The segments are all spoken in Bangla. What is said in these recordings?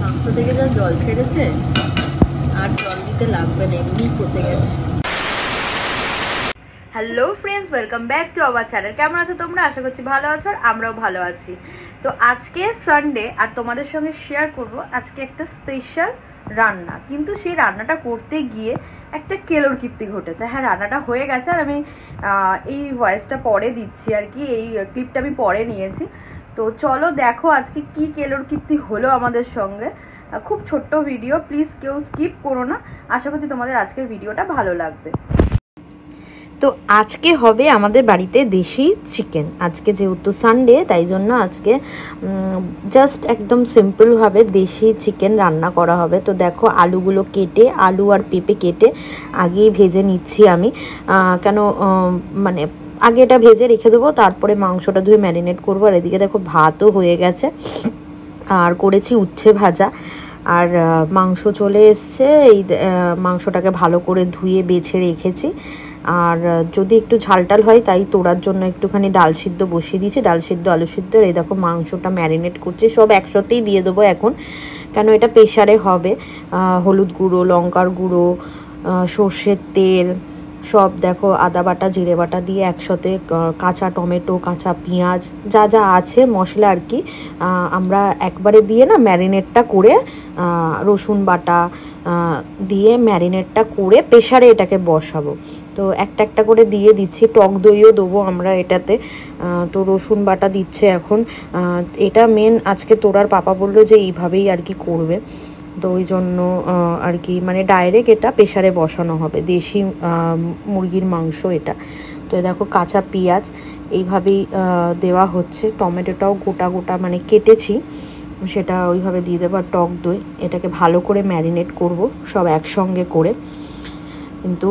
মাংস থেকে যা জল ছেড়েছে আর জল দিতে লাগবে না, এমনি কষে গেছে। Hello friends, welcome back to our channel. কেমন আছো তোমরা? আশা করছি ভালো আছো, আর আমরাও ভালো আছি। তো আজকে সানডে, আর তোমাদের সঙ্গে শেয়ার করব আজকে একটা স্পেশাল রান্না। কিন্তু সেই রান্নাটা করতে গিয়ে একটা কেলোর কীর্তি ঘটেছে। হ্যাঁ, রান্নাটা হয়ে গেছে, আর আমি এই ভয়েসটা পরে দিচ্ছি আর কি, এই ক্লিপটা আমি পরে নিয়েছি। তো চলো দেখো আজকে কি কেলোর কীর্তি হলো আমাদের সঙ্গে। খুব ছোট্ট ভিডিও, প্লিজ কেউ স্কিপ করো না। আশা করছি তোমাদের আজকের ভিডিওটা ভালো লাগবে। তো আজকে হবে আমাদের বাড়িতে দেশি চিকেন। আজকে যেহেতু সানডে, তাই জন্য আজকে জাস্ট একদম সিম্পলভাবে দেশি চিকেন রান্না করা হবে। তো দেখো আলুগুলো কেটে, আলু আর পেঁপে কেটে আগেই ভেজে নিচ্ছি আমি। কেন মানে আগে এটা ভেজে রেখে দেবো, তারপরে মাংসটা ধুয়ে ম্যারিনেট করবো। আর এদিকে দেখো ভাতও হয়ে গেছে, আর করেছি উচ্ছে ভাজা। আর মাংস চলে এসছে, এই মাংসটাকে ভালো করে ধুয়ে বেছে রেখেছি। আর যদি একটু ঝালটাল হয় তাই তোড়ার জন্য একটুখানি ডাল সিদ্ধ বসিয়ে দিয়েছি, ডাল সিদ্ধ আলু সিদ্ধ। এই দেখো মাংসটা ম্যারিনেট করছি, সব একসাথেই দিয়ে দেবো এখন, কেন এটা প্রেশারে হবে। হলুদ গুঁড়ো, লঙ্কার গুঁড়ো, সর্ষের তেল সব দেখো, আদা বাটা জিরে বাটা দিয়ে একসাথে, কাঁচা টমেটো, কাঁচা পেঁয়াজ, যা যা আছে মশলা আর কি, আমরা একবারে দিয়ে না ম্যারিনেটটা করে, রসুন বাটা দিয়ে ম্যারিনেটটা করে প্রেশারে এটাকে বসাবো। তো একটা একটা করে দিয়ে দিচ্ছি, টক দইও দেবো আমরা এটাতে। তো রসুন বাটা দিচ্ছে এখন। এটা মেন আজকে তোরার পাপা বললো যে এইভাবেই আর কি করবে। তো ওই জন্য আর কি মানে ডাইরেক্ট এটা প্রেশারে বসানো হবে, দেশি মুরগির মাংস এটা। তো দেখো কাঁচা পেঁয়াজ এইভাবেই দেওয়া হচ্ছে, টমেটোটাও গোটা গোটা মানে কেটেছি, সেটা ওইভাবে দিয়ে দেবো। আর টক দই, এটাকে ভালো করে ম্যারিনেট করব সব একসঙ্গে করে। কিন্তু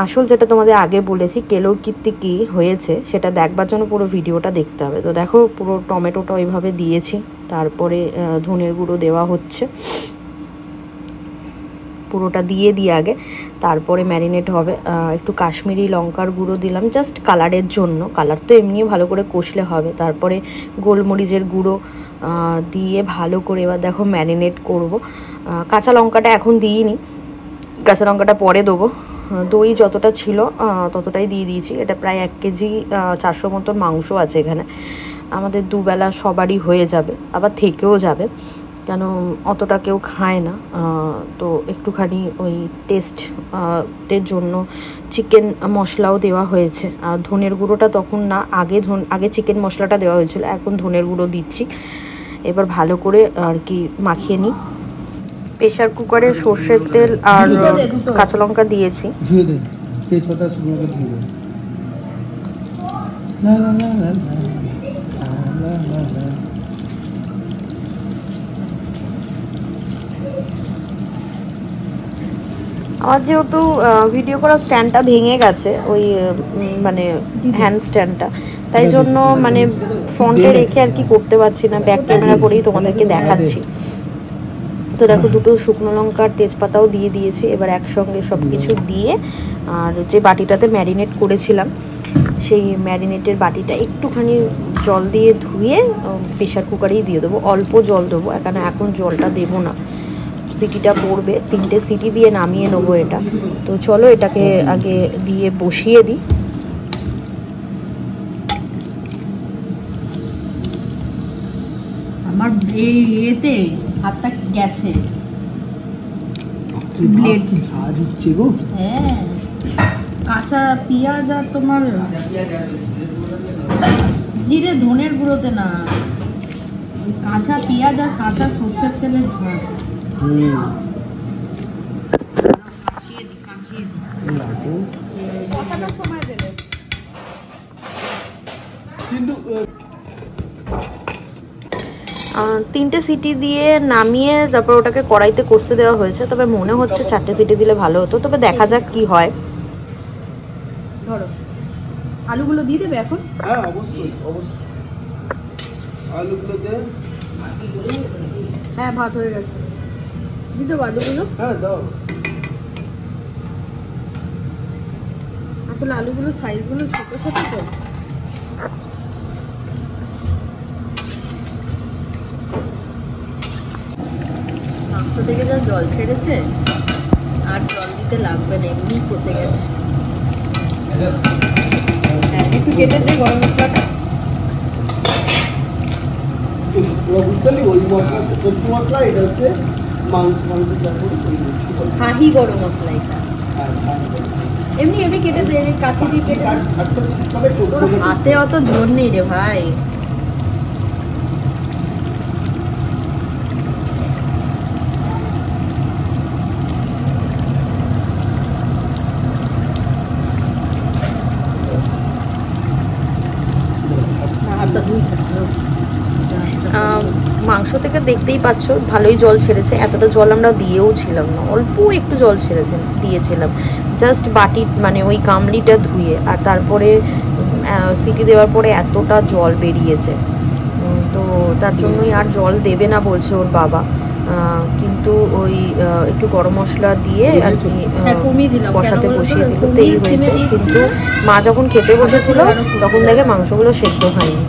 আসল যেটা তোমাদের আগে বলেছি কেলোর কীর্তি কী হয়েছে, সেটা দেখবার জন্য পুরো ভিডিওটা দেখতে হবে। তো দেখো পুরো টমেটোটা ওইভাবে দিয়েছি, তারপরে ধনের গুঁড়ো দেওয়া হচ্ছে, পুরোটা দিয়ে আগে তারপরে ম্যারিনেট হবে। একটু কাশ্মীরি লঙ্কার গুঁড়ো দিলাম জাস্ট কালারের জন্য, কালার তো এমনিও ভালো করে কষলে হবে। তারপরে গোলমরিচের গুঁড়ো দিয়ে ভালো করে এবার দেখো ম্যারিনেট করব। কাঁচা লঙ্কাটা এখন দিইনি, কাঁচা লঙ্কাটা পরে দেবো। দই যতটা ছিল ততটাই দিয়ে দিয়েছি। এটা প্রায় 1 কেজি 400 মতন মাংস আছে এখানে, আমাদের দুবেলা সবারই হয়ে যাবে, আবার থেকেও যাবে, কেন অতটা কেউ খায় না। তো একটুখানি ওই টেস্টের জন্য চিকেন মশলাও দেওয়া হয়েছে। আর ধনের গুঁড়োটা তখন না, আগে চিকেন মশলাটা দেওয়া হয়েছিল, এখন ধনের গুঁড়ো দিচ্ছি। এবার ভালো করে আর কি মাখিয়ে নিই। প্রেশার কুকারে সর্ষের তেল আর কাঁচা লঙ্কা দিয়েছি। আমার যেহেতু ভিডিও করার স্ট্যান্ডটা ভেঙে গেছে, ওই মানে হ্যান্ড স্ট্যান্ডটা, তাই জন্য মানে ফ্রন্টে রেখে আর কি করতে পারছি না, ব্যাক ক্যামেরা করেই তোমাদেরকে দেখাচ্ছি। তো দেখো দুটো শুকনো লঙ্কার তেজপাতাও দিয়ে দিয়েছি। এবার একসঙ্গে সব কিছু দিয়ে, আর যে বাটিটাতে ম্যারিনেট করেছিলাম সেই ম্যারিনেটের বাটিটা একটুখানি জল দিয়ে ধুয়ে প্রেশার কুকারেই দিয়ে দেবো। অল্প জল দেবো, এখানে এখন জলটা দেবো না, সিটিটা পড়বে, 3টে সিটি দিয়ে নামিয়ে নেবো এটা। তো চলো এটাকে আগে দিয়ে বসিয়ে দিই। আমার এই এতে হাতটা গেছে, ব্লেড কি ঝাঁজ হচ্ছে গো। হ্যাঁ, কাঁচা পেঁয়াজ আর তোমার জিরে ধনের গুঁড়োতে না, কাঁচা পেঁয়াজ আর কাঁচা সর্ষের তেলের ঝাল। কিন্তু 3টে সিটি দিয়ে নামিয়ে তারপর ওটাকে কড়াইতে কষতে দেওয়া হয়েছে। তবে মনে হচ্ছে 4টে সিটি দিলে ভালো হতো, তবে দেখা যাক কি হয়। ধরো আলুগুলো দিয়ে দেবে এখন। হ্যাঁ অবশ্যই অবশ্যই, আলুগুলো দে। হ্যাঁ ভাত হয়ে গেছে, দিয়ে দেবো আলুগুলো। হ্যাঁ দাও। আসলে আলুগুলোর সাইজগুলো ছোট ছোট তো। মাংস থেকে যা জল ছেড়েছে আর জল দিতে লাগবে না, এমনি কষে গেছে। হ্যাঁ, একটু কেটে দে গরম মশলাটা। বুঝতে পারলি ওই মশলা সবজি মশলা, এটা হচ্ছে মাংস যা করে সেই শাহি গরম মশলা এটা। এমনি এমনি কেটে দে, কাছে দিয়ে কেটে দে। তোর হাতে অত জোর নেই রে ভাই। মাংস থেকে দেখতেই পাচ্ছ ভালোই জল ছেড়েছে। এতটা জল আমরা দিয়েও ছিলাম না, অল্প একটু জল দিয়েছিলাম জাস্ট বাটি মানে ওই গামলিটা ধুয়ে। আর তারপরে সিটি দেওয়ার পরে এতটা জল বেরিয়েছে, তো তার জন্যই আর জল দেবে না বলছে ওর বাবা। কিন্তু ওই একটু গরম মশলা দিয়ে আর কি কষাতে বসিয়ে দিল, তো এই হয়েছে। কিন্তু মা যখন খেতে বসেছিল তখন দেখে মাংসগুলো সেদ্ধ হয়নি।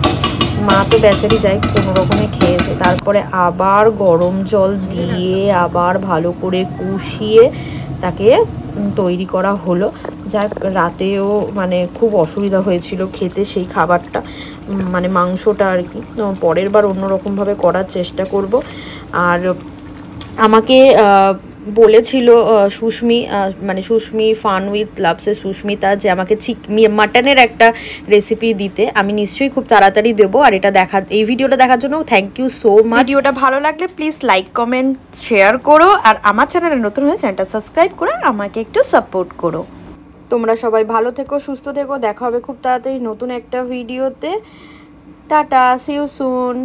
মা তো বেচারি যাই কোনো রকমে খেয়েছে। তারপরে আবার গরম জল দিয়ে আবার ভালো করে কষিয়ে তাকে তৈরি করা হলো। যাক, রাতেও মানে খুব অসুবিধা হয়েছিল খেতে সেই খাবারটা, মানে মাংসটা আর কি। পরের বার অন্যরকমভাবে করার চেষ্টা করব। আর আমাকে বলেছিল সুস্মি ফান উইথ লাভসের সুস্মিতা যে আমাকে মাটনের একটা রেসিপি দিতে। আমি নিশ্চয়ই খুব তাড়াতাড়ি দেবো। আর এই ভিডিওটা দেখার জন্য থ্যাংক ইউ সো মাচ। ভিডিওটা ভালো লাগলে প্লিজ লাইক কমেন্ট শেয়ার করো, আর আমার চ্যানেলে নতুন হয়ে চ্যানেলটা সাবস্ক্রাইব করে আমাকে একটু সাপোর্ট করো। তোমরা সবাই ভালো থেকো, সুস্থ থেকো। দেখা হবে খুব তাড়াতাড়ি নতুন একটা ভিডিওতে। Ta-ta, see you soon.